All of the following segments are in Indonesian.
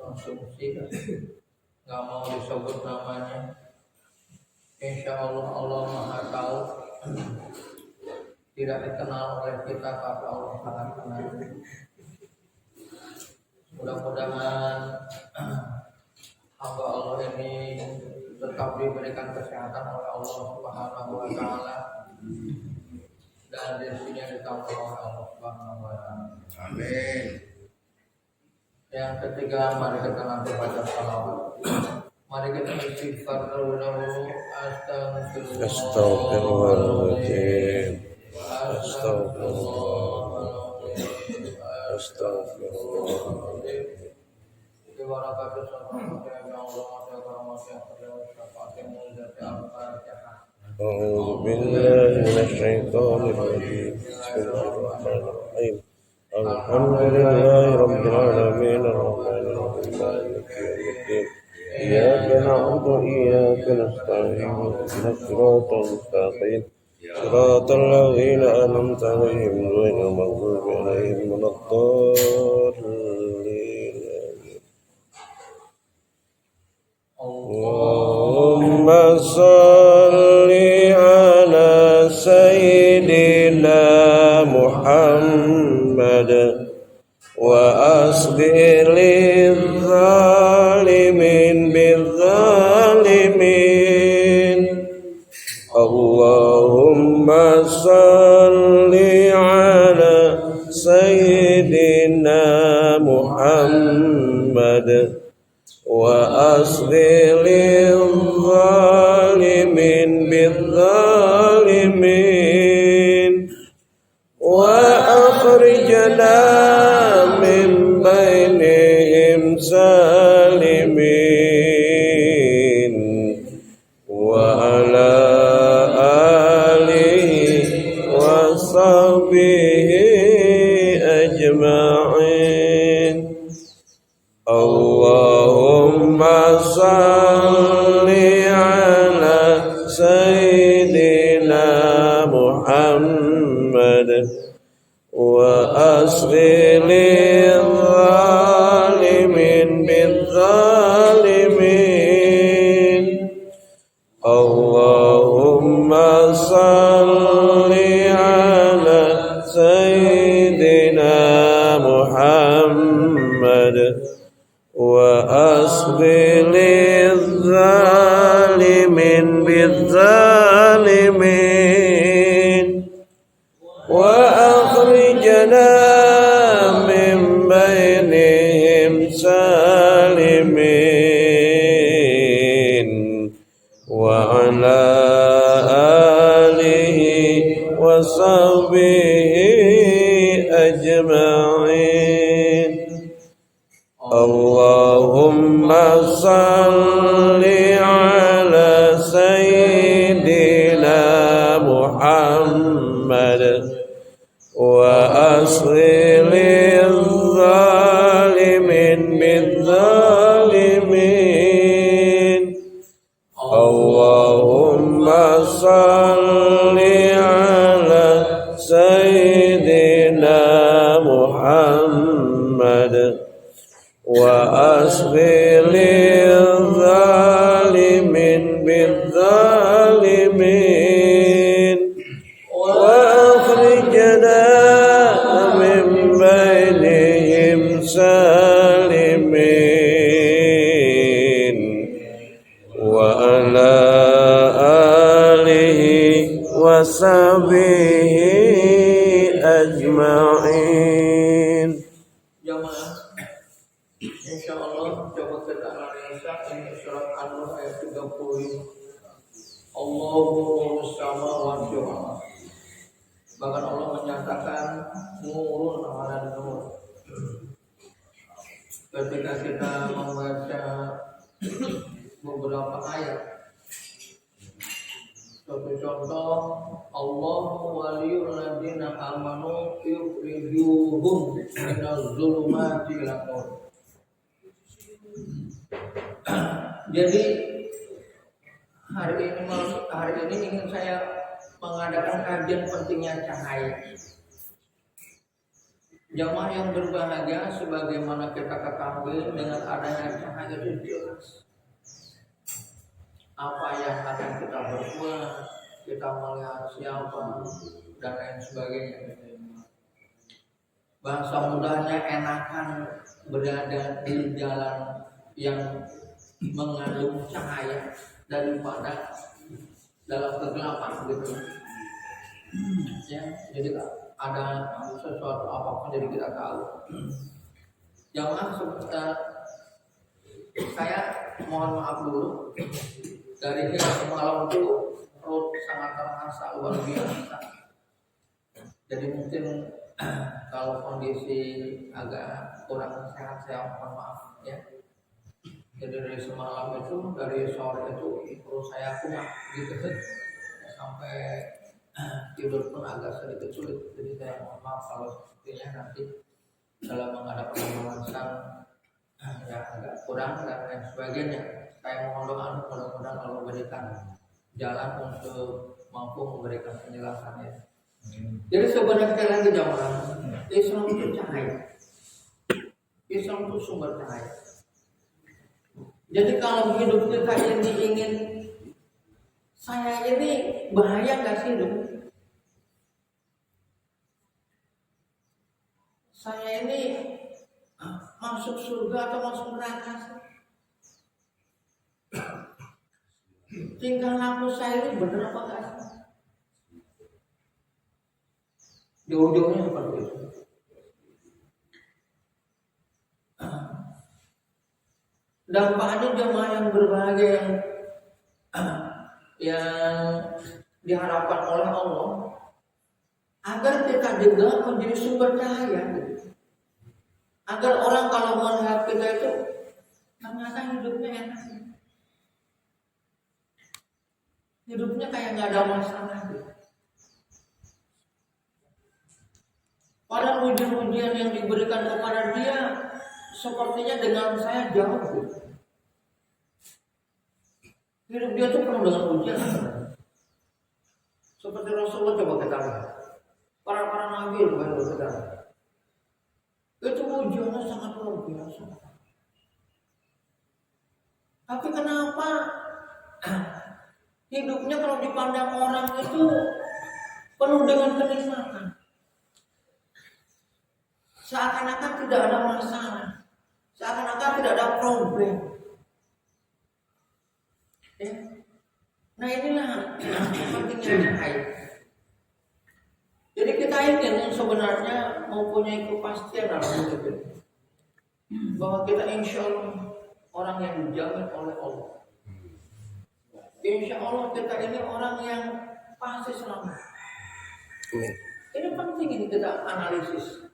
konsumsi, nggak mau disebut namanya. Insya Allah Allah Maha Tahu, tidak dikenal oleh kita tapi Allah sangat kenal. Mudah-mudahan hamba Allah ini tetap diberikan kesehatan oleh Allah Subhanahu wa Ta'ala dan rezekinya ditambah oleh Allah Subhanahu wa Ta'ala. Amin. Yang ketiga, mari kita nanti baca salawat. Mari kita istighfar terlebih dahulu. Astagfirullahaladzim. Astagfirullahaladzim. أعوذ بالله من الشيطان الرجيم. بسم الله الرحمن الرحيم. الحمد لله رب العالمين الرحمن الرحيم مالك يوم الدين إياك نعبد وإياك نستعين اهدنا الصراط المستقيم صراط الذين أنعمت عليهم غير المغضوب عليهم ولا الضالين. اللهم صل على سيدنا محمد وأصغر للظالمين بالظالمين. اللهم صل على سيدنا محمد وأصغر للظالمين بالظالمين وأخرجنا من بينهم سالمين وعلى آله وصحبه أجمعين. اللهم صل على سيدنا محمد وأصغر للظالمين بالظالمين. اللهم صل على سيدنا محمد وأصغر للظالمين بالظالمين وأخرجنا من بينهم سالمين وعلى آله وصحبه أجمعين. اللهم صل على سيدنا محمد وأصغر للظالمين بالظالمين. اللهم صل على سيدنا محمد وأصغر للظالمين بالظالمين وأخرجنا من بينهم سالمين وعلى آله وصحبه أجمعين. Insya Allah coba kita analisa ini surat An-Nur ayat 30. Allahu samawati wal ardh. Bahkan Allah menyatakan nurun ala nur. Ketika kita membaca beberapa ayat, sebagai contoh, Allahu waliyul ladzina amanu yukhrijuhum minaz zulumati ilan nur. Jadi hari ini ingin saya mengadakan kajian pentingnya cahaya. Jamaah yang berbahagia, sebagaimana kita ketahui dengan adanya cahaya itu jelas apa yang akan kita berbuat, kita melihat siapa dan lain sebagainya. Bahasa mudahnya enakan berada di jalan yang mengandung cahaya daripada dalam kegelapan gitu. Ya, jadi ada sesuatu apapun jadi kita tahu. Jangan saya mohon maaf dulu dari semalam itu perut sangat terasa luar biasa. Jadi mungkin kalau kondisi agak kurang sehat saya mohon maaf ya. Jadi dari semalam itu, dari sore itu perut saya kumat gitu sampai tidur pun agak sedikit sulit. Jadi saya mohon maaf kalau sepertinya nanti dalam menghadapi pembahasan ya agak kurang dan lain sebagainya. Saya mohon doa mudah-mudahan Allah berikan jalan untuk mampu memberikan penjelasannya. Jadi sebenarnya sekali lagi jamaah, Islam itu cahaya. Islam itu sumber cahaya. Jadi kalau hidup kita ini ingin saya ini bahaya nggak sih hidup? Saya ini masuk surga atau masuk neraka sih? Tingkah laku saya ini benar apa enggak sih? Di ujungnya seperti itu. Dampaknya jemaah yang berbahagia yang diharapkan oleh Allah agar kita juga menjadi sumber cahaya. Agar orang kalau melihat kita itu ternyata hidupnya enak. Hidupnya kayak nggak ada masalah. Padahal ujian-ujian yang diberikan kepada dia sepertinya dengan saya jauh. Hidup dia tuh penuh dengan ujian. Seperti Rasulullah coba kita lihat. Para nabi luar biasa. Itu ujiannya sangat luar biasa. Tapi kenapa hidupnya kalau dipandang orang itu penuh dengan kenikmatan? Seakan-akan tidak ada masalah, seakan-akan tidak ada problem. Ya. Nah inilah pentingnya cahaya. Jadi kita ingin sebenarnya mempunyai kepastian dalam hidup ini, bahwa kita insya Allah orang yang dijamin oleh Allah. Insya Allah kita ini orang yang pasti selamat. Ini penting ini kita analisis.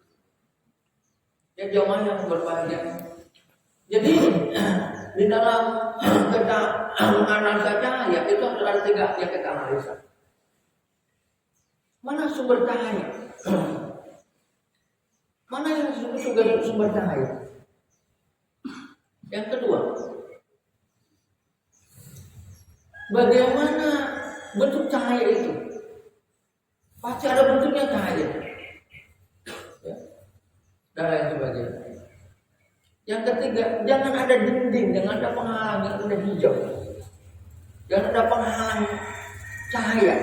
Ya jamaah yang berbahagia. Jadi di dalam kita analisa cahaya itu ada 3 yang kita analisa. Mana sumber cahaya? Mana yang sumber cahaya? Yang kedua, bagaimana bentuk cahaya itu? Pasti ada bentuknya cahaya. Ya. Dan lain sebagainya. Yang ketiga, jangan ada dinding, jangan ada penghalang, jangan ada hijau, jangan ada penghalang cahaya.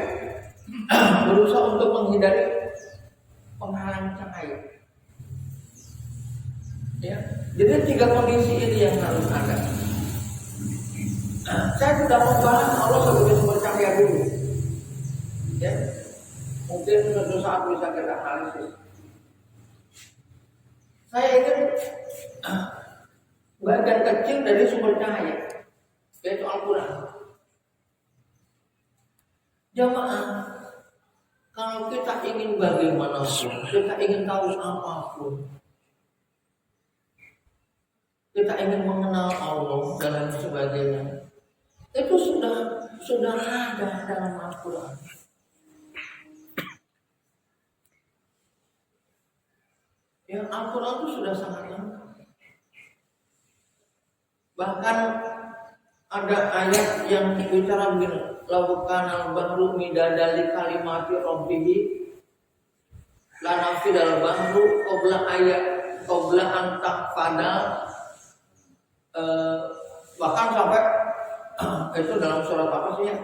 Berusaha untuk menghindari penghalang cahaya. Ya, jadi 3 kondisi ini yang harus ada. Saya sudah membahas Allah sebagai sumber cahaya dulu. Ya, mungkin suatu saat bisa kita analisis. Saya ingin bagian kecil dari sumber cahaya, yaitu Al-Quran. Jamaah, kalau kita ingin bagaimanapun, kita ingin tahu apapun, kita ingin mengenal Allah dan lain sebagainya, itu sudah ada dalam Al-Quran. Ya, Al-Quran itu sudah sangat lengkap. Bahkan ada ayat yang bicara begini, law kana al-bahru midada li kalimati rabbih la nafidal bahru qabla an taqfada, bahkan sampai itu dalam surat apa sih ya?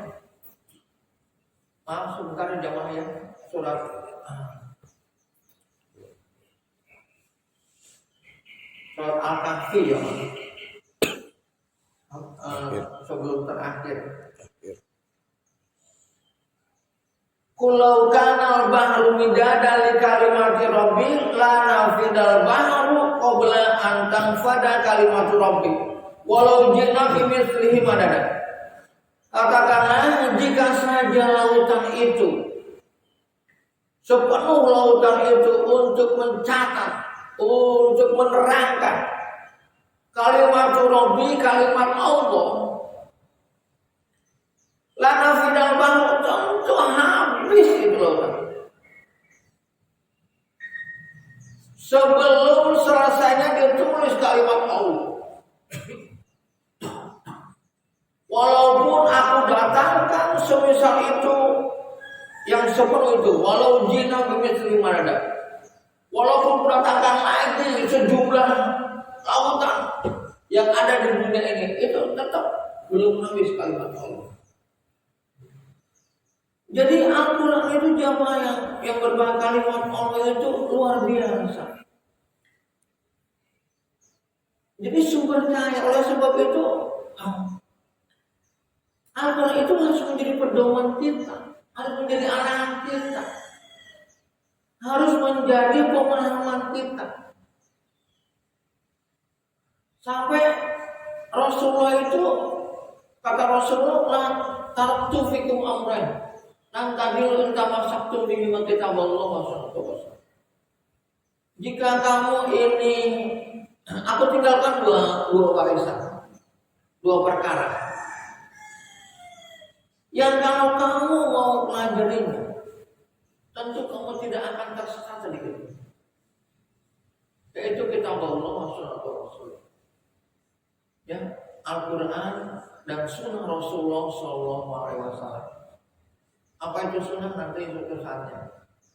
Maaf sebentar jamaah ya, surat Al-Kahfi ya. Sebelum terakhir. Kulau kanal bahru midada li kalimati rabbi la nafidal bahru qabla an tanfada kalimatu rabbi walau ji'na bi mithlihi madada. Katakanlah jika saja lautan itu, sepenuh lautan itu untuk mencatat, untuk menerangkan kalimat Rabbi, kalimat Allah, lana fidal bahru, tentu habis itu lautan. Sebelum selesainya ditulis kalimat Allah. Walaupun aku datangkan semisal itu yang sepenuh itu, walau jina bimithli madada, walaupun aku datangkan lagi sejumlah lautan yang ada di dunia ini, itu tetap belum habis kalimat Allah. Jadi Al-Quran itu jamaah yang berbahasa kalimat Allah itu luar biasa. Jadi sumber cahaya. Oleh sebab itu Al-Quran itu harus menjadi pedoman kita, harus menjadi arahan kita, harus menjadi pemahaman kita. Sampai Rasulullah itu, kata Rasulullah, taraktu fikum amrain, lan tadilu entama sabtu bima kitaballah wa sunnah. Jika kamu ini, aku tinggalkan dua warisan, dua perkara yang kalau kamu mau pelajarinya, tentu kamu tidak akan tersesat sedikit. Yaitu kitab Allah wa sunnah Rasul. Ya, Al-Quran dan sunnah Rasulullah Sallallahu Alaihi Wasallam. Apa itu sunnah nanti itu saatnya.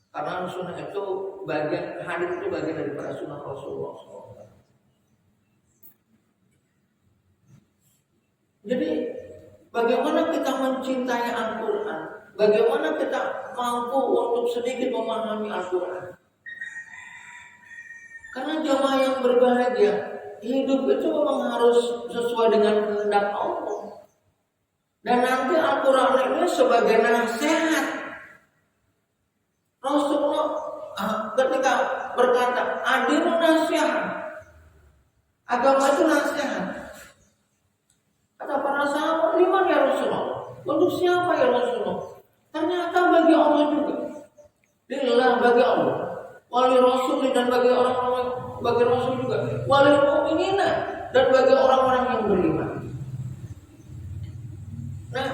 Karena sunnah itu bagian, hadis itu bagian daripada sunnah Rasulullah SAW. Jadi bagaimana kita mencintai Al-Quran? Bagaimana kita mampu untuk sedikit memahami Al-Quran? Karena jamaah yang berbahagia, hidup itu memang harus sesuai dengan kehendak Allah. Dan nanti Al-Quran ini sebagai nasihat. Rasulullah ketika berkata, adinu nasihat, agama itu nasihat. Kata para sahabat, liman ya Rasulullah? Untuk siapa ya Rasulullah? Ternyata bagi Allah juga. Lillah, bagi Allah. Wali Rasul dan bagi orang-orang, bagi Rasul juga. Wali mu'minina dan bagi orang-orang yang beriman. Nah,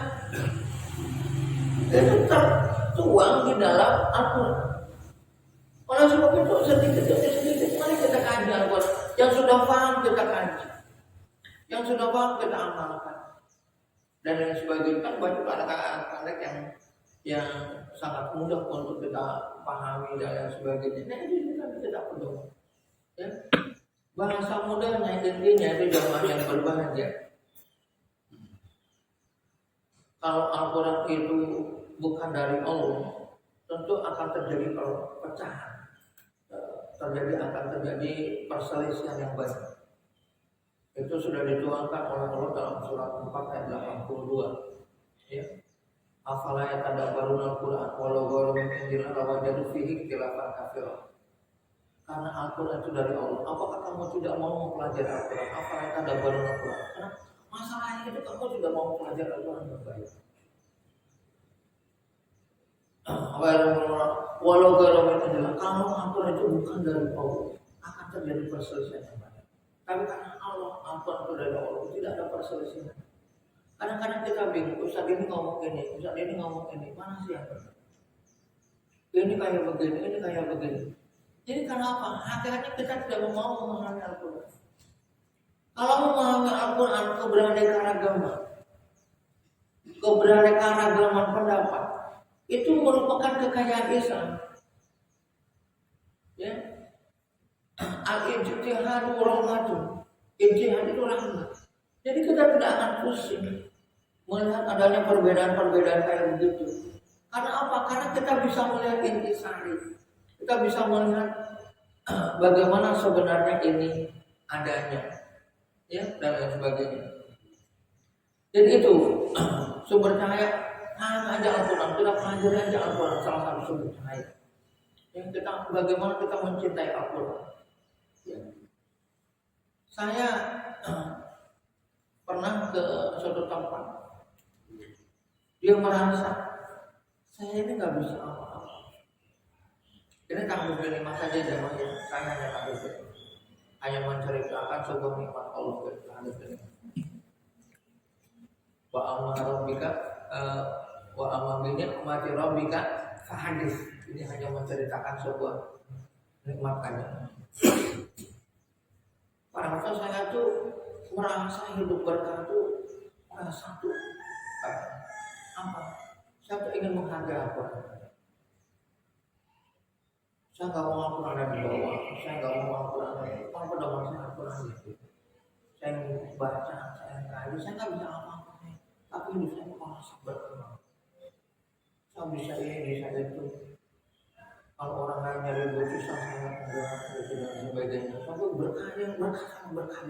itu tertuang di dalam Al-Quran. Oleh sebab itu sedikit demi sedikit mari kita kaji Al-Quran. Yang sudah paham kita kaji, yang sudah paham kita amalkan. Dan yang sebagainya kan banyak anak-anak yang sangat mudah untuk kita pahami dan yang sebagainya. Nah itu kita tidak perlu. Ya. Bahasa mudahnya intinya itu jamaah yang berbahagia. Kalau Al-Quran itu bukan dari Allah, tentu akan terjadi perpecahan, akan terjadi perselisihan yang banyak. Itu sudah dituangkan oleh Allah dalam surat 4 ayat 82. Ya. Afala yatadabbaruna al-Qur'an walau ghairu min indillah lawajadu fihi ikhtilafan katsiran. Karena Al-Quran itu dari Allah. Apakah kamu tidak mau mempelajari Al-Quran? Afala yatadabbaruna al-Qur'an? Karena masalahnya itu kamu tidak mau mempelajari Al-Quran dengan baik. Walau ghairu min indillah, kalau Al-Quran itu bukan dari Allah, akan terjadi perselisihan yang banyak. Tapi karena Allah, Al-Quran itu dari Allah, tidak ada perselisihan. Kadang-kadang kita bingung, Ustaz ini ngomong ini, Ustaz ini ngomong ini, mana sih yang benar? Ini kayak begini, ini kayak begini. Jadi kenapa? Akhirnya kita tidak mau memahami Al-Quran. Kalau memahami Al-Quran, keberaneka-ragaman pendapat, itu merupakan kekayaan Islam. al-ijtihadu rahmatun. Ijtihad itu rahmat. Jadi kita tidak akan pusing melihat adanya perbedaan-perbedaan kayak begitu. Karena apa? Karena kita bisa melihat intisari. Kita bisa melihat bagaimana sebenarnya ini adanya, ya, dan lain sebagainya. Jadi itu sumber cahaya aja Al-Quran. Kita pelajari aja Al-Quran, salah satu sumber cahaya. Yang kita bagaimana kita mencintai Al-Quran. Ya. Saya pernah ke suatu tempat. Dia merasa saya ini nggak bisa apa-apa. Ini tanggung jawab saja jamaah. Saya hanya tanggung jawab. Hanya menceritakan sebuah nikmat Allah terhadap ini. Wa amma rabbika wa amma bi ni'mati rabbika fahadis. Ini hanya menceritakan sebuah nikmat saja. Pada masa saya tuh merasa hidup berkah tuh satu apa? Saya tuh ingin menghargai Al-Quran. Saya nggak mau Al-Quran ada di bawah. Saya nggak mau Al-Quran apa pada masa Al-Quran itu. Saya baca, saya kaji, saya nggak bisa apa-apa. Tapi hidup saya merasa berkembang. Saya bisa ini, bisa itu. Kalau orang lain nyari susah, saya enggak, dan sebagainya. Saya berkah.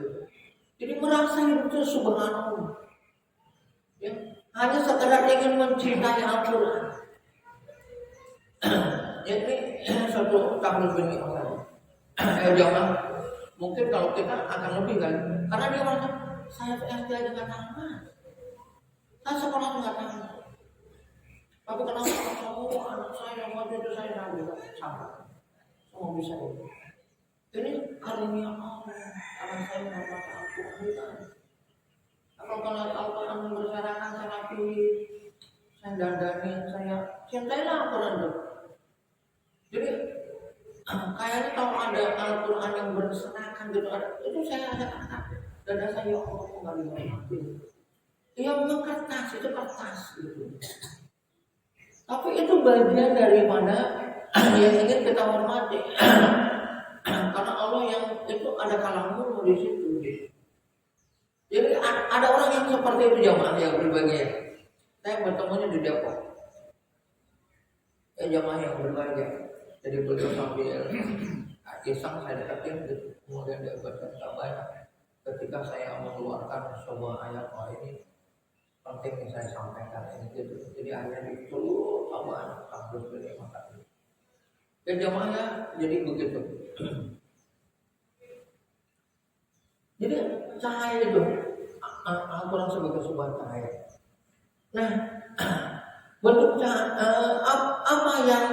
Jadi merasa hidup itu subhanallah. Ya, hanya sekedar ingin mencintai Al-Quran. Jadi suatu tahlil bin jangan mungkin kalau kita akan lebih kan, karena dia merasa saya SD aja nggak tamat, saya sekolah nggak tamat, tapi kenapa semua anak saya mau itu saya nggak bisa sampai, semua bisa ini. Ini karunia Allah, karena saya nggak baca Al-Quran. Kalau Al-Quran berserakan saya pilih, saya dandanin, saya cintailah Al-Quran itu. Jadi kayaknya kalau ada Al-Quran yang berserakan gitu, itu saya ada kata dada saya Allah kembali mati. Iya memang kertas itu kertas gitu. Tapi itu bagian daripada yang ingin kita hormati. Karena Allah yang itu ada kalammu di situ. Jadi ada orang yang seperti itu jamaah yang berbahagia. Saya bertemunya di Depok. Jamaah yang berbahagia. Jadi beliau sambil iseng saya deketin gitu. Kemudian dia bercerita banyak. Ketika saya mengeluarkan sebuah ayat ini penting yang saya sampaikan ini gitu. Jadi akhirnya ditulis sama kampus beliau makanya. Jamaahnya jadi begitu. Jadi cahaya itu Al-Quran sebagai sebuah cahaya. Nah, bentuk cahaya apa yang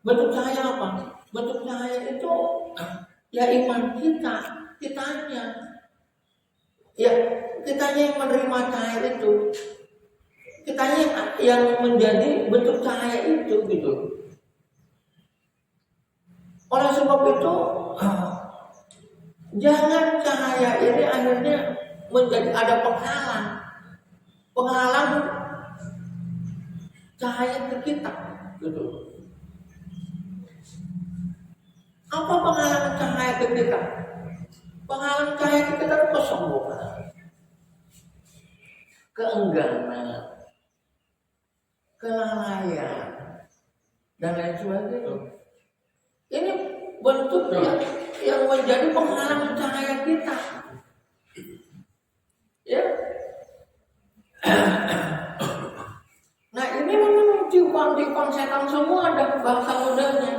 bentuk cahaya apa? Bentuk cahaya itu ya iman kitanya. Ya, kitanya yang menerima cahaya itu. Kitanya yang menjadi bentuk cahaya itu gitu. Oleh sebab itu jangan cahaya ini akhirnya menjadi ada penghalang cahaya ke kita gitu. Apa penghalang cahaya ke kita? Penghalang cahaya ke kita itu kesombongan, keengganan, kelalaian, dan lain sebagainya. Ini bentuk yang menjadi penghalang cahaya kita. Ya. Nah ini memang tiupan setan semua ada bangsa mudanya.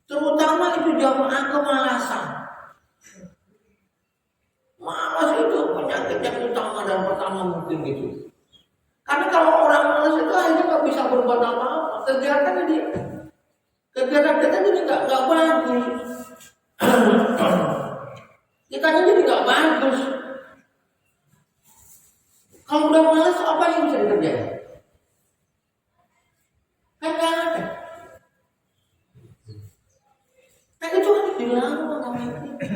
Terutama itu jamaah kemalasan. Malas itu penyakit yang utama dan pertama mungkin gitu. Karena kalau orang malas itu akhirnya nggak bisa berbuat apa-apa. Kegiatannya dia. Kegiatan kita jadi nggak bagus. Kitanya jadi nggak bagus. Kalau udah malas apa yang bisa dikerjain? Kan nggak ada. Nah itu harus dilakukan sama kita.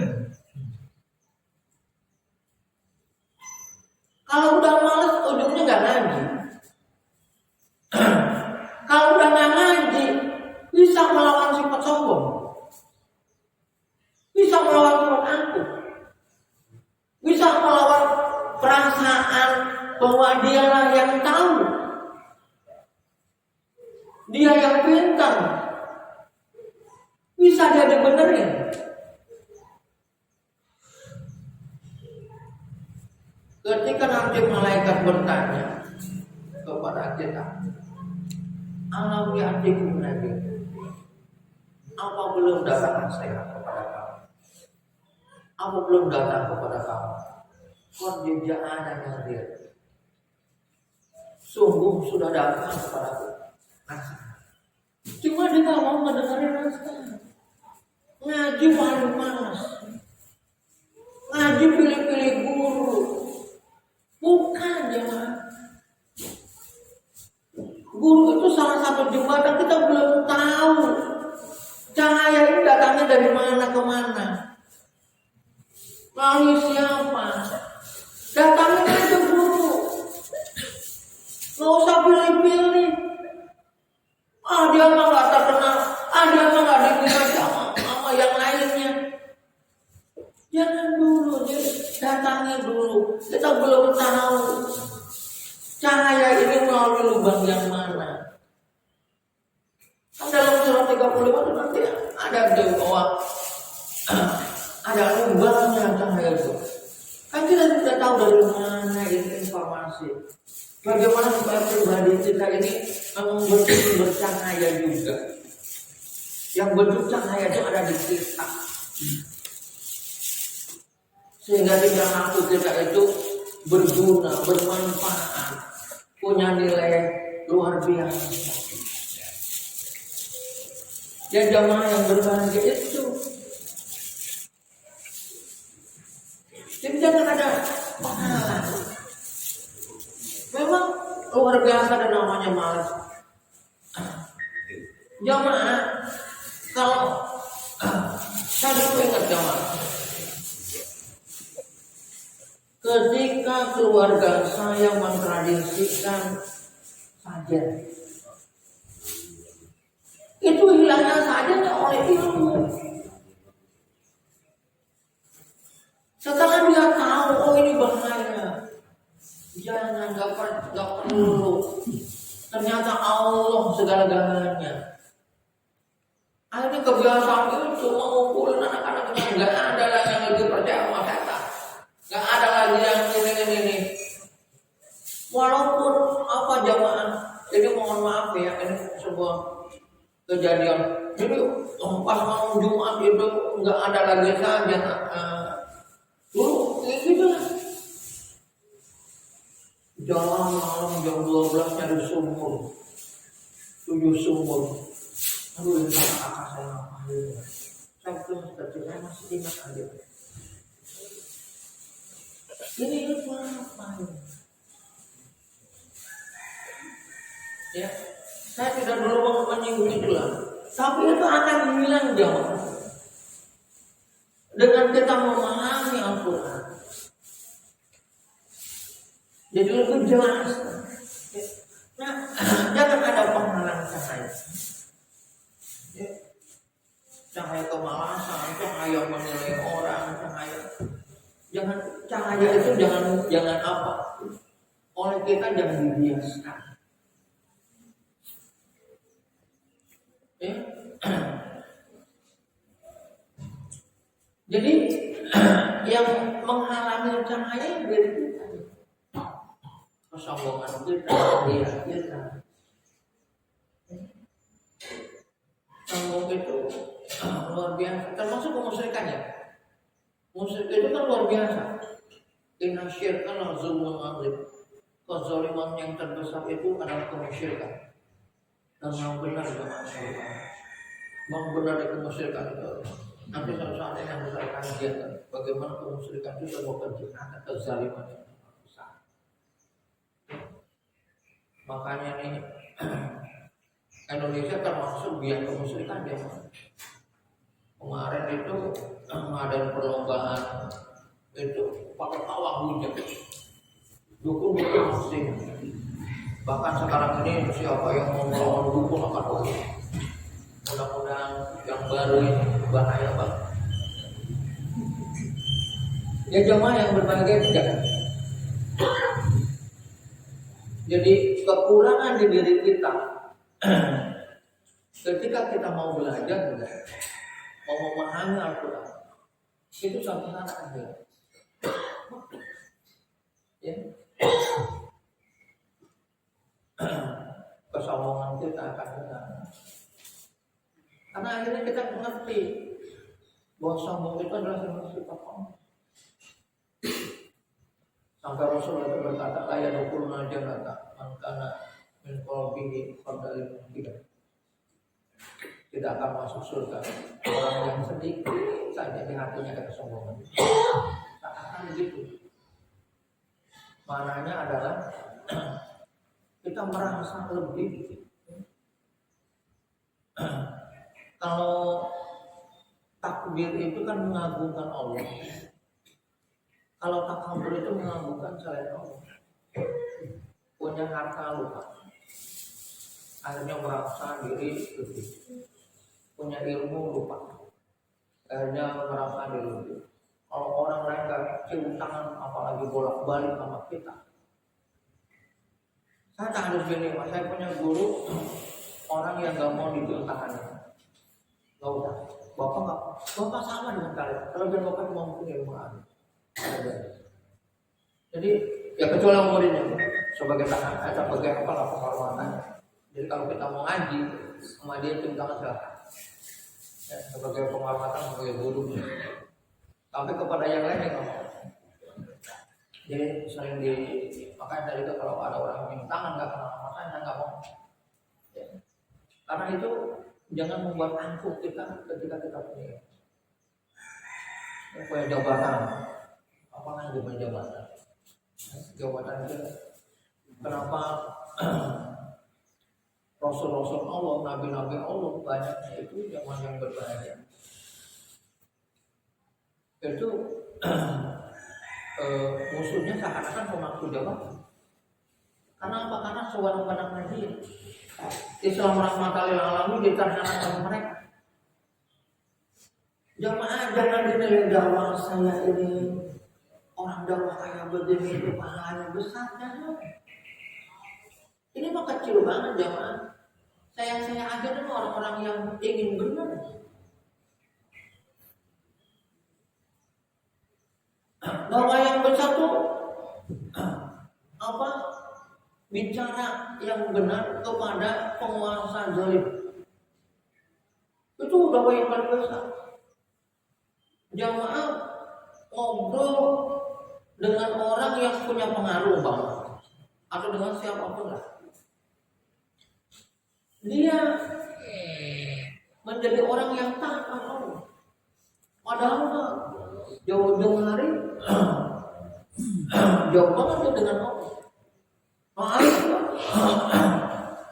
Kalau udah malas ujungnya nggak ngaji. Kalau udah nggak ngaji bisa melawan sifat sombong. melawan aku, bisa melawan perasaan bahwa dialah yang tahu, dia yang pintar, bisa dia benerin. Ketika nanti malaikat bertanya kepada kita, alam ya'tikum nabi, apa belum datang nasihat kepada kamu? Apa belum datang kepada kamu? Qad ja'ana nadhir, sungguh sudah datang kepadaku nasihat. Cuma dia nggak mau mendengarin nasihat. Ngaji paling malas, ngaji pilih-pilih guru. Bukan jemaah. Guru itu salah satu jembatan, kita belum tahu cahaya ini datangnya dari mana ke mana, melalui siapa. Datangnya aja guru, nggak usah pilih-pilih. Dia mah nggak terkenal, dia mah nggak dikenal sama yang lainnya. Jangan dulu, datangnya dulu. Kita belum tahu cahaya ini melalui lubang yang mana. Dalam surah 35 itu nanti ada di bawah ada lubangnya cahaya itu. Kan kita tidak tahu dari mana ini informasi. Bagaimana supaya pribadi kita ini memang bercahaya juga. Yang bentuk cahaya itu ada di kita. Sehingga tinggal aku kita itu berguna, bermanfaat, punya nilai luar biasa. Dan jamaah yang berbahagia itu, jadi jangan ada penghalang. Memang luar biasa dan namanya malas. Jamaah, kalau saya dulu ingat jamaah, ketika keluarga saya mentradisikan saja, itu hilangnya sajanya oleh ilmu. Setelah dia tahu, oh ini bahaya, jangan, nggak perlu. Ternyata Allah segala-galanya. Akhirnya kebiasaan itu mengumpulin anak-anak kita, nggak ada lagi yang lebih percaya sama setan. Gak ada lagi yang ini. Walaupun apa jamaah, ini mohon maaf ya, ini sebuah kejadian. Jadi pas mau Jumat itu nggak ada lagi saja. Dulu gitu lah. Jalan malam jam 12 nyari sumur, 7 sumur. Aduh ini kakak saya ngapain? Saya belum kecil, saya masih ingat aja. Ini apa? Ya, saya tidak dulu menyinggung itulah. Tapi itu akan hilang jauh dengan kita memahami Al-Quran. Jadi lebih jelas. Nah, jangan ada penghalang cahaya. Cahaya kemalasan, cahaya menilai orang, cahaya itu jangan apa? Oleh kita jangan dibiaskan. Ya. Jadi yang menghalangi cahaya dari kita, kesombongan kita, dia kita. Sombong itu luar biasa, termasuk kemusyrikan ya. Musyrik itu kan luar biasa. Inna syirka la zulmun azim. Kezaliman yang terbesar itu adalah kemusyrikan. Dan yang benar itu masyarakat. Yang benar itu kemusyrikan itu. Nanti suatu saat yang besar kajian bagaimana kemusyrikan itu sebuah kejahatan, kezaliman yang besar. Makanya nih Indonesia termasuk biang kemusyrikan dia. Kemarin itu ada perlombaan itu pakai kawah hujan, dukun muslim. Bahkan sekarang ini siapa yang mau melawan dukun akan boleh. Mudah-mudahan yang baru ini bahaya banget. Ya jemaah yang berbahagia itu jangan. Jadi kekurangan di diri kita ketika kita mau belajar, mau memahami Al-Quran, itu suatu saat akhir. Ya. Kesombongan kita akan hilang. Karena akhirnya kita mengerti bahwa sombong itu adalah sifat Allah. Sampai Rasulullah itu berkata, la yadkhuluna jannata man kana min qalbihi khardalun tidak akan masuk surga orang yang sedikit saja di hatinya kesombongan. Tak akan begitu. Maknanya adalah kita merasa lebih. Kalau takbir itu kan mengagungkan Allah. Kalau takabur itu mengagungkan selain Allah. Punya harta lupa. Akhirnya merasa diri lebih. Punya ilmu lupa. Akhirnya merasa diri lebih. Kalau orang lain gak cium tangan, apalagi bolak-balik sama kita. Saya tak harus gini, Mas. Saya punya guru orang yang gak mau dicium tangannya. Gak usah. Bapak sama dengan kalian. Kalau dia bapak cuma mungkin ilmu ada. Jadi ya kecuali muridnya sebagai tangan atau sebagai apa lah penghormatannya. Jadi kalau kita mau ngaji sama dia cium tangan silakan. Ya, sebagai penghormatan sebagai guru. Sampai kepada yang lain yang ngomong. Jadi sering makanya dari itu kalau ada orang cium tangan nggak kenal sama saya nggak mau. Ya. Karena itu jangan membuat angkuh kita ketika kita punya jabatan. Apa yang jabatan? Jabatan itu kenapa Rasul-Rasul Allah, Nabi-Nabi Allah banyaknya itu zaman yang berbahagia. Itu musuhnya seakan-akan memaksa jabatan. Karena apa? Karena sewenang-wenang Nabi Islam rahmatan lil alamin diterjemahkan mereka. Jamaah jangan dinilai dakwah saya ini orang dakwah kayak begini itu pahalanya besar jangan. Ini mah kecil banget jamaah. Saya aja dulu orang-orang yang ingin benar. Dakwah yang besar tuh apa? Bicara yang benar kepada penguasa zalim. Itu dakwah yang paling besar. Jamaah ngobrol dengan orang yang punya pengaruh banget atau dengan siapapun lah. Dia menjadi orang yang taat Allah. Padahal jauh-jauh hari jauh banget dengan Allah.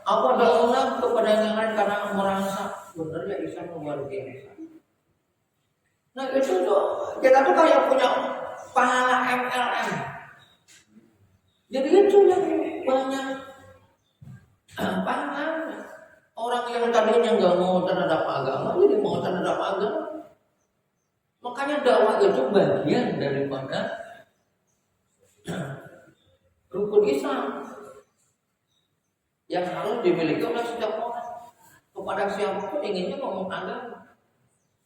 Apa Allah kepada yang lain karena merasa benar ya Islam luar biasa. Nah itu tuh kita tuh kayak punya pahala MLM. Jadi itu yang banyak pahala. Orang yang tadinya nggak mau terhadap agama jadi mau terhadap agama. Makanya dakwah itu bagian daripada rukun Islam yang harus dimiliki oleh setiap orang. Kepada siapapun inginnya ngomong agama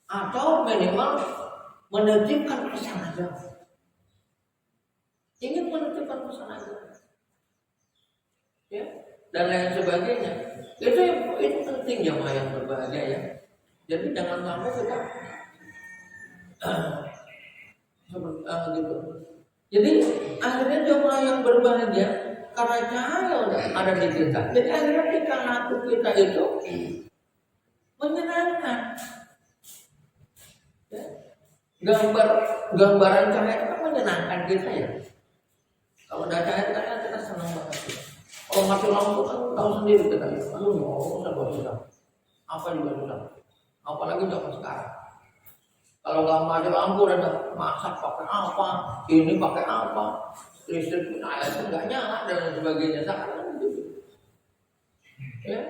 atau minimal menitipkan pesan agama. Ingin menitipkan pesan agama, ya, dan lain sebagainya. Itu penting jamaah yang berbahagia ya. Jadi jangan sampai kita gitu. Jadi akhirnya jamaah yang berbahagia karena cahaya ada di kita. Jadi akhirnya tingkah laku kita itu menyenangkan. Ya. Gambaran cahaya itu kan menyenangkan kita ya. Kalau ada cahaya kita senang banget. Kalau mati lampu kan tahu sendiri kita ya. Aduh, susah. Apa juga susah. Apalagi zaman sekarang. Kalau nggak mati lampu udah masak pakai apa, ini pakai apa, listrik pun air pun nggak nyala dan sebagainya. Sekarang gitu. Ya.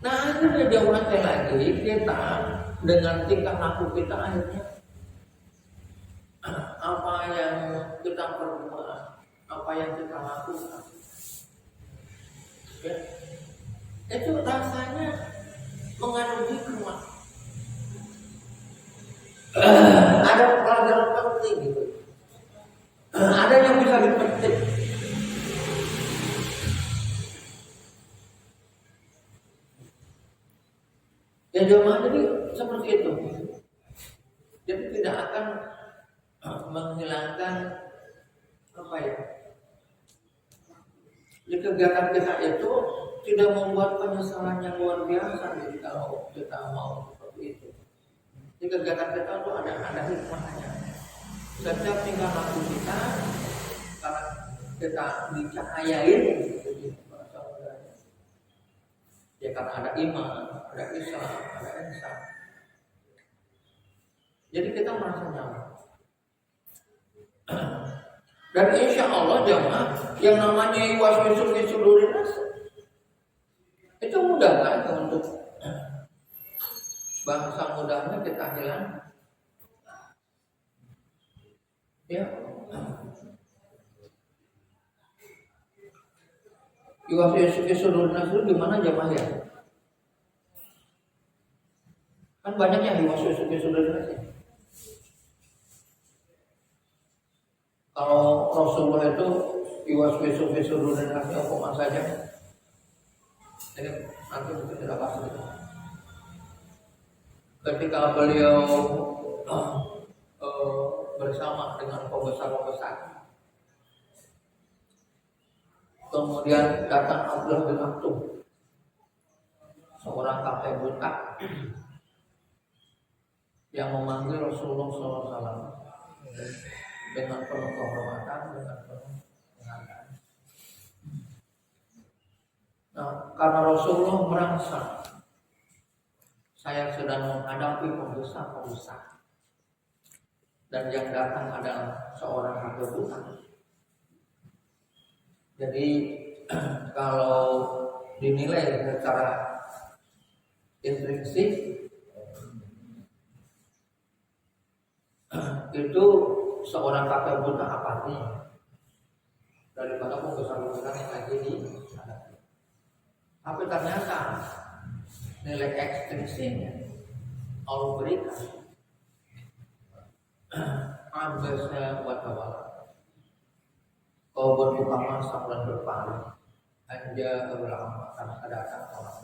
Nah akhirnya jauhan lagi kita dengan tingkah laku kita akhirnya yang kita perbuat, apa yang kita lakukan, ya, itu rasanya mengandung hikmah. Ada pelajaran penting gitu. Ada yang bisa dipetik. Ya jemaah jadi seperti itu. Jadi tidak akan menghilangkan apa ya? Di kegiatan kita itu tidak membuat penyesalan yang luar biasa. Jadi kalau kita mau seperti itu, di kegiatan kita itu ada hikmahnya. Setiap tingkah laku kita, karena kita dicahayain, ya karena ada iman, ada Islam, ada ihsan. Jadi kita merasa nyaman. Dan insya Allah jemaah yang namanya waswisu fi sudurin nas itu mudah kan untuk bangsa mudahnya kita hilang. Ya. Waswisu fi sudurin nas itu gimana jemaah ya? Kan banyak yang waswisu fi sudurin nas. Kalau Rasulullah itu iwaswisu fi sudurin nas apa saja. Ini nanti kita bahas itu. Ketika beliau bersama dengan pembesar-pembesar, kemudian datang Abdullah bin Maktum, seorang kakek buta yang memanggil Rasulullah SAW dengan penuh kehormatan, dengan penuh penghargaan. Nah, karena Rasulullah merasa saya sedang menghadapi pembesar-pembesar dan yang datang adalah seorang kakek buta. Jadi kalau dinilai secara intrinsik itu seorang kakek buta apati daripada pembesar-pembesar yang lagi di sana. Tapi ternyata nilai ekstrinsiknya Allah berikan ambasnya buat awal. Kau berbuka masa bulan berpaling anja ulama karena kedatangan orang.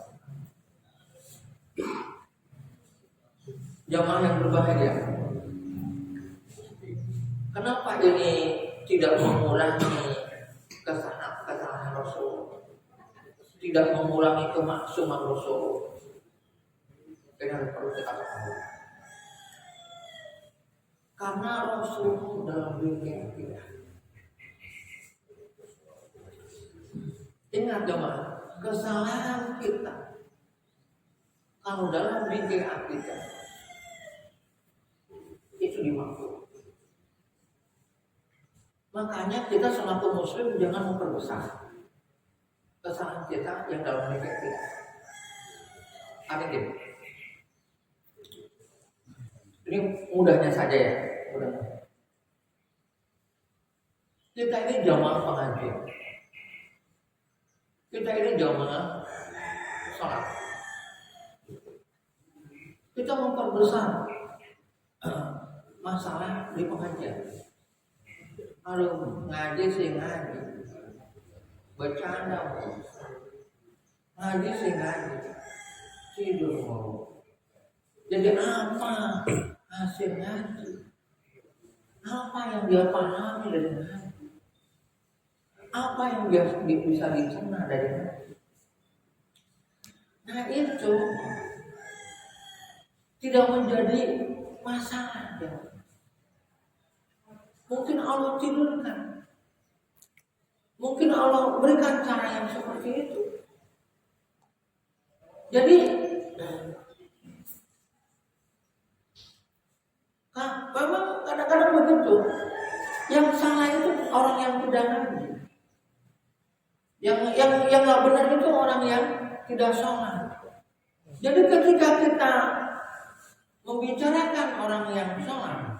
Jamaah yang berbahagia. Kenapa ini tidak mengurangi kesalahan Rasul, tidak mengurangi kemaksuman Rasul? Dengan perlu kita ketahui. Karena Rasul dalam dirinya tidak. Ingat jemaah, kesalahan kita kalau dalam diri kita itu dimaafkan. Makanya kita selaku muslim jangan memperbesar kesalahan kita yang dalam diri kita. Amin. Ini mudahnya saja ya, mudahnya. Kita ini jamaah pengajian. Kita ini jamaah sholat. Kita memperbesar masalah di pengajian. Lalu ngaji sih ngaji, bercanda ngaji sih ngaji, tidur mau. Jadi apa hasil ngaji? Apa yang dia pahami dari ngaji? Apa yang dia bisa dicerna dari ngaji? Nah itu tidak menjadi masalah. Mungkin Allah tidurkan, mungkin Allah berikan cara yang seperti itu. Jadi memang kadang-kadang begitu. Yang salah itu orang yang tidak ngaji. Yang nggak benar itu orang yang tidak sholat. Jadi ketika kita membicarakan orang yang sholat,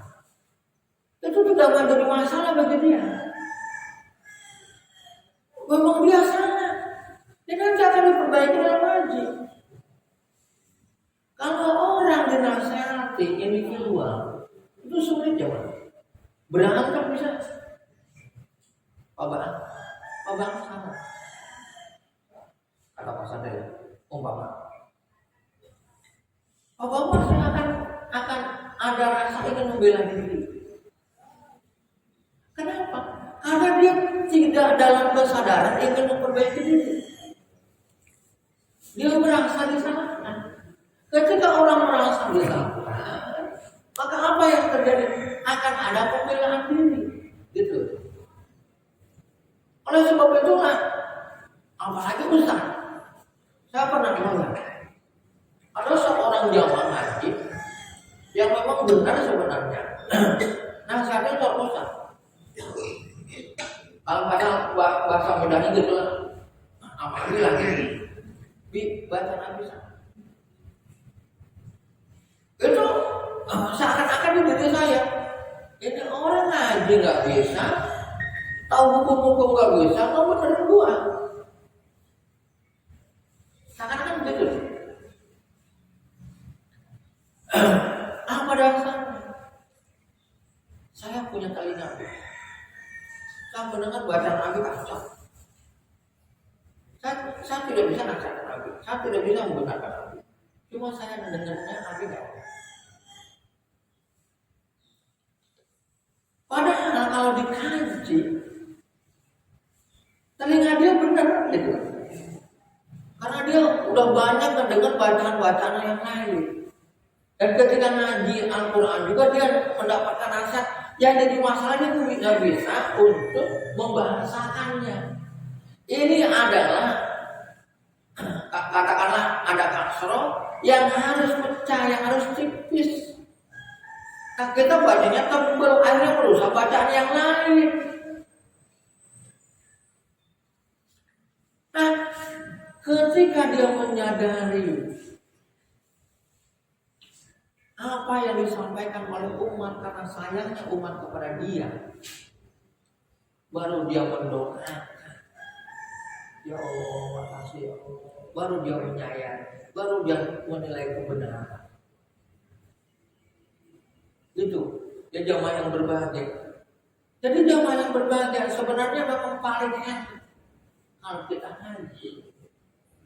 itu itu tidak menjadi masalah bagi dia. Memang dia salah, dia nanti akan diperbaiki dalam haji. Kalau orang dinasihati individual itu sulit ya, berantem bisa. Pak Bang salah. Kata Pak Sadar, umpama Pak Bang pasti akan ada rasa ingin membela diri. Kenapa? Karena dia tidak dalam kesadaran ingin memperbaiki diri. Dia merasa disalahkan. Ketika orang merasa disalahkan, maka apa yang terjadi? Akan ada pembelaan diri, gitu. Oleh sebab itulah, apalagi Ustaz, saya pernah dengar ada seorang jamaah haji yang memang benar sebenarnya. Nasihatnya Ustaz Ustaz. Kalau pada bahasa mudahnya gitu lah, apalagi lagi baca Nabi itu seakan-akan di diri saya ini orang ngaji nggak bisa, tahu hukum-hukum nggak bisa, mau benerin gua. Seakan-akan begitu. Apa dasarnya? Saya punya telinga. Saya mendengar bacaan Nabi kacau. Saya tidak bisa nasihat Nabi. Saya tidak bisa menggunakan Nabi. Cuma saya mendengarnya Nabi nggak. Padahal kalau dikaji, telinga dia benar gitu. Karena dia udah banyak mendengar bacaan-bacaan yang lain. Dan ketika ngaji Al-Quran juga dia mendapatkan nasihat. Yang jadi masalahnya itu tidak bisa untuk membahasakannya. Ini adalah katakanlah ada kasroh yang harus pecah, yang harus tipis. Nah, kita bacanya tebal, akhirnya berusaha bacaan yang lain. Nah, ketika dia menyadari apa yang disampaikan oleh umat karena sayangnya umat kepada dia, baru dia mendoakan, ya Allah makasih ya Allah. Baru dia menyayang, baru dia menilai kebenaran. Itu ya jamaah yang berbahagia. Jadi jamaah yang berbahagia sebenarnya memang paling enak kalau kita haji,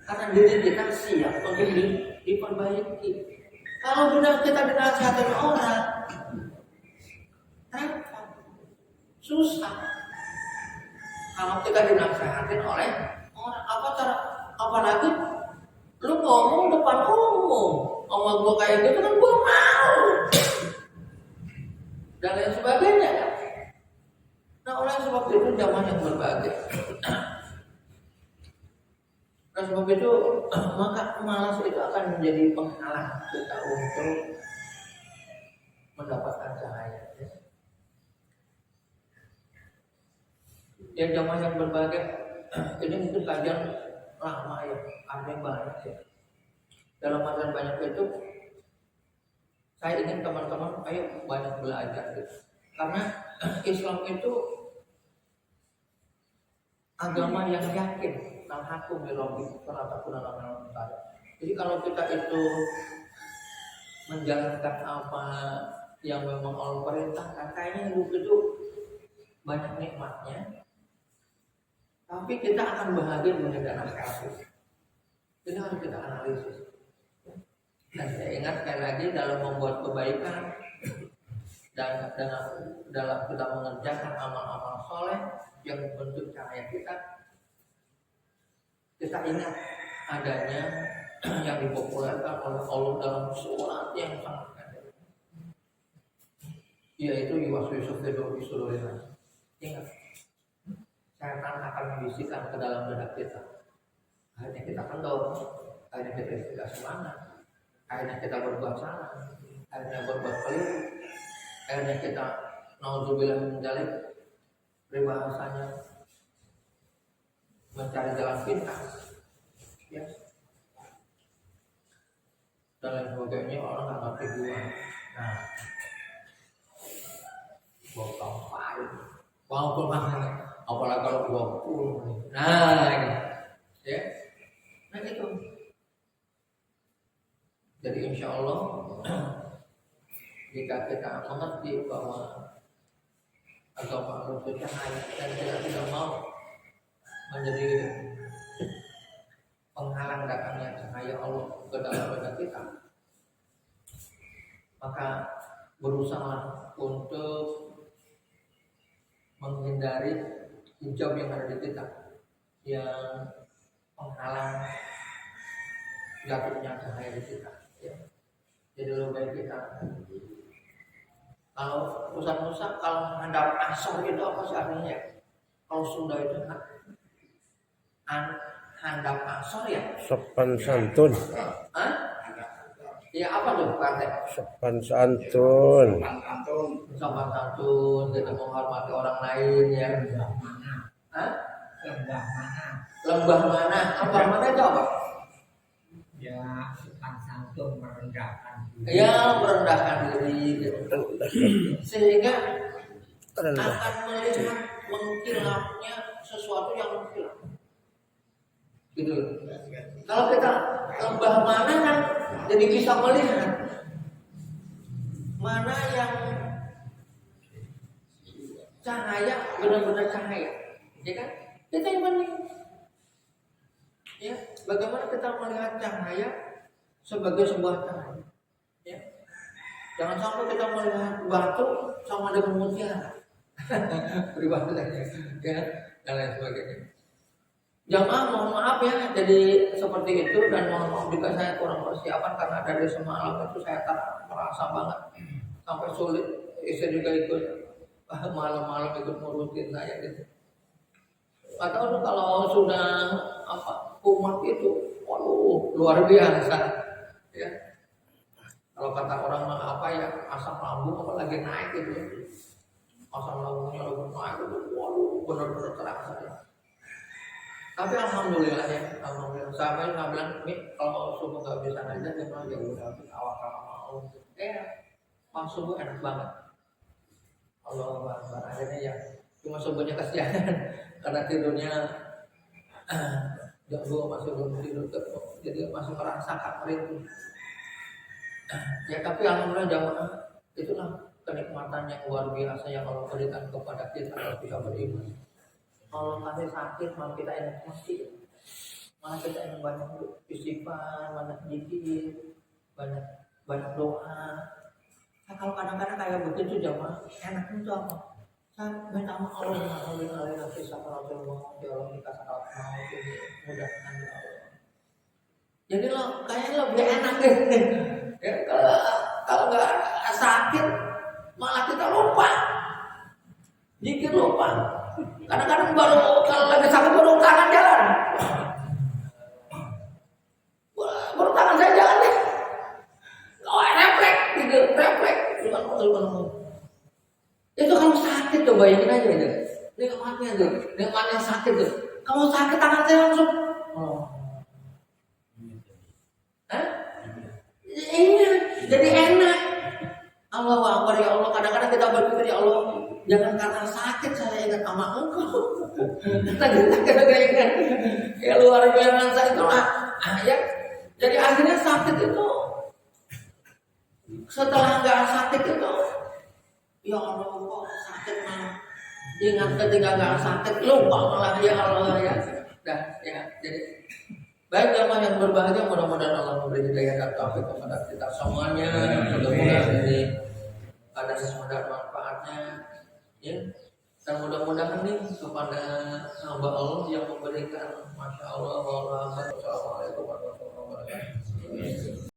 karena diri kita siap untuk diperbaiki. Kalau benar kita dinasihatin orang, repot, susah. Kalau kita dinasihatin oleh orang, apalagi lu ngomong depan umum, sama gua kayak gitu kan gua mau, dan lain sebagainya kan. Nah oleh sebab itu jamaah yang berbahagia. Oleh sebab itu maka malas itu akan menjadi penghalang kita untuk mendapatkan cahaya. Ya jamaah yang berbahagia ini mungkin kajian lama ya, ada yang banyak ya. Dalam artian banyak itu saya ingin teman-teman ayo banyak belajar gitu. Karena Islam itu agama yang yakin al-hakum birabbi falatakuna minal mumtarin. Jadi kalau kita itu menjalankan apa yang memang Allah perintahkan, kayaknya hidup itu banyak nikmatnya. Tapi kita akan bahagia dengan akhirat. Ini harus kita analisis. Dan saya ingat sekali lagi dalam membuat kebaikan dan dalam kita mengerjakan amal-amal soleh yang bentuk cahaya kita ingat adanya yang dipopulerkan oleh Allah dalam surat yang sangat pendek, yaitu yuwaswisu fi suduril nas. Ingat, setan akan membisikkan ke dalam dada kita. Akhirnya kita kendor, akhirnya kita tidak semangat, akhirnya kita berbuat salah, akhirnya berbuat keliru, akhirnya kita naudzubillah min dzalik, peribahasanya mencari jalan pintas, ya. Dan lain sebagainya orang nggak ngerti gua. Nah, Botol paru. Walaupun mahal, apalagi kalau 20. Nah, ini. Ya. Nah itu. Jadi insya Allah jika kita mengerti bahwa agama itu cahaya dan kita tidak mau menjadi penghalang datangnya cahaya Allah ke dalam badan kita, maka berusaha untuk menghindari hijab yang ada di kita yang menghalang jatuhnya cahaya di kita. Ya. Jadi lebih baik kita kalau Musa kalau menghadap asar itu apa sih artinya? Kalau Sunda itu handap asar ya? Sopan santun. Hah? Ya apa tuh kata? Sopan santun. Sopan santun, kita menghormati orang lain ya. Hah? Lembah mana? Lembah mana itu apa? Ya, sopan santun merendahkan diri. Ya, merendahkan diri gitu. Sehingga Rendah. akan melihat mengkilapnya sesuatu yang mengkilap. Gitu. Kalau kita lembah mana kan jadi bisa melihat mana yang cahaya benar-benar cahaya, ya kan? Kita yang banding. Ya, bagaimana kita melihat cahaya sebagai sebuah cahaya? Ya. Jangan sampai kita melihat batu sama dengan mutiara. Pribadi ya, dan lain sebagainya. Jamaah mohon maaf ya, jadi seperti itu dan mohon maaf juga saya kurang persiapan karena dari semalam itu saya merasa banget sampai sulit. Istri juga ikut malam-malam ikut ngurutin saya gitu. Atau kalau sudah kumat itu, waduh luar biasa ya. Kalau kata orang apa ya, asam lambung apalagi naik gitu ya. Asam lambungnya lagi naik itu, waduh benar-benar terasa ya. Tapi alhamdulillah ya, alhamdulillah. Sampai nggak bilang, nih kalau subuh nggak bisa ngajar, dia bilang ya udah awal mau. Pas subuh enak banget. Allah Akbar. Akhirnya ya cuma subuhnya kesiangan karena tidurnya jam 2 masih belum tidur, jadi masih merasakan itu. Ya tapi alhamdulillah jamaah, itulah kenikmatan yang luar biasa yang Allah berikan kepada kita kalau kita beriman. Kalau kasih sakit malah kita enak masjid, malah kita enak banyak istighfar, banyak zikir, banyak doa. Nah, kalau kadang-kadang kayak begitu jamaah, enaknya itu apa? Saya minta maaf Allah nanti sama Rasulullah, ya Allah kita saat mau ini mudahkan ya Allah. Jadi lo kayaknya lebih enak deh. Ya, kalau nggak sakit malah kita lupa, zikir lupa. Kadang-kadang baru kalau lagi sakit baru tangan jalan, baru tangan saya jalan deh. Oh refleks, gitu refleks. Itu kalau sakit tuh bayangin aja itu. Nikmatnya tuh, nikmatnya sakit tuh. Kalau sakit tangan saya langsung. Oh. Hah? Iya, jadi enak. Allah Akbar ya Allah. Kadang-kadang kita berpikir ya Allah, jangan karena sakit saya ingat sama Engkau. Kita ingat. Ya luar biasa itulah. Ya. Jadi akhirnya sakit itu, setelah nggak sakit itu, ya Allah kok sakit malah ingat ketika nggak sakit lupa malah ya Allah ya. Dah ya jadi baik jamaah yang berbahagia, mudah-mudahan Allah memberi hidayah dan taufik kepada kita semuanya. Mudah-mudahan ini ada sesuatu manfaatnya ya. Dan mudah-mudahan nih kepada hamba Allah yang memberikan, masya Allah, Assalamualaikum warahmatullahi wabarakatuh.